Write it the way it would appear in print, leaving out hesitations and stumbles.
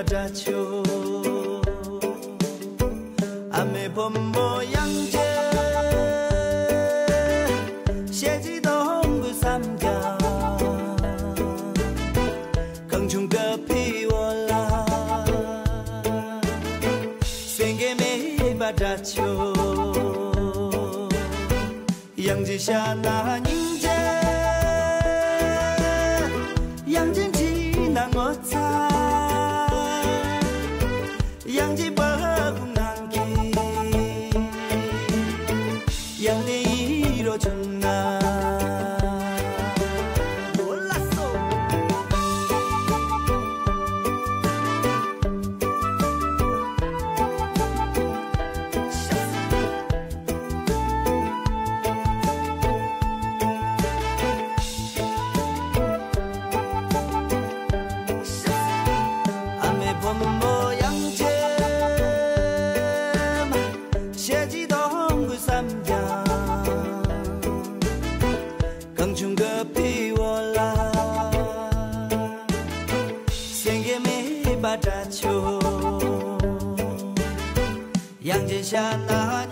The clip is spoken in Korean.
받아줘 암의 범모 양재 세지동 구삼경 강중가 피워라 생계매 받아줘 양지샤 나닝제 양진지 나모차 양지 바구난기 양대 이뤄졌나 몰랐어 암의 범모 양재 세지동 구삼경 강중가 피워라 생계매 받아줘 양재샤 나